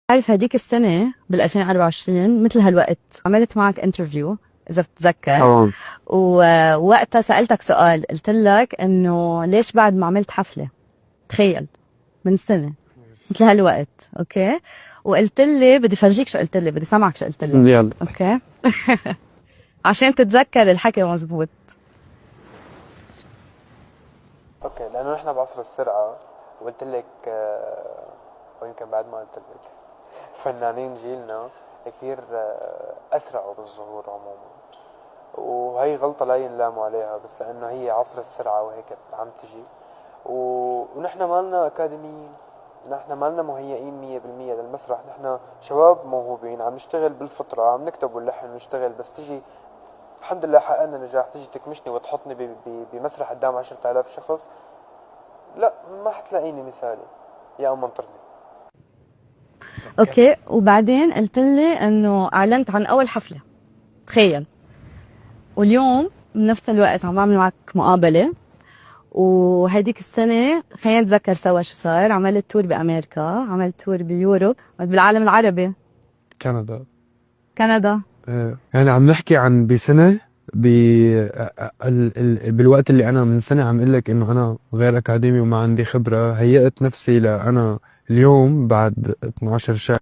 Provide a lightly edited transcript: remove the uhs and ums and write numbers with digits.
عارف هديك السنة بال 2024 مثل هالوقت عملت معك انترفيو إذا بتتذكر، اه ووقتها سألتك سؤال، قلت لك إنه ليش بعد ما عملت حفلة؟ تخيل، من سنة مثل هالوقت، أوكي؟ وقلت لي بدي فرجيك شو قلت لي، بدي سامعك شو قلت لي، يلا. أوكي؟ عشان تتذكر الحكي مزبوط. اوكي، لانه نحن بعصر السرعه، وقلت لك ويمكن بعد ما قلت لك فنانين جيلنا كثير اسرعوا بالظهور عموما، وهي غلطه لا ينلام عليها، بس لانه هي عصر السرعه وهيك عم تجي ونحن مالنا اكاديميين، نحن مالنا مهيئين 100% للمسرح. نحن شباب موهوبين عم نشتغل بالفطره، عم نكتب ونلحن ونشتغل، بس تجي الحمد لله حققنا نجاح، تجي تكمشني وتحطني بمسرح قدام 10,000 شخص، لا ما حتلاقيني مثالي يا أم منطرني. أوكي، وبعدين قلت لي إنه أعلنت عن أول حفلة، تخيل. واليوم بنفس الوقت عم بعمل معك مقابلة، وهيديك السنة خلينا نتذكر سوا شو صار. عملت تور بأمريكا، عملت تور بيوروب، بالعالم العربي، كندا. كندا. يعني عم نحكي عن بسنة بالوقت اللي أنا من سنة عم أقول لك إنه أنا غير أكاديمي وما عندي خبرة، هيأت نفسي لأنا اليوم بعد 12 شهر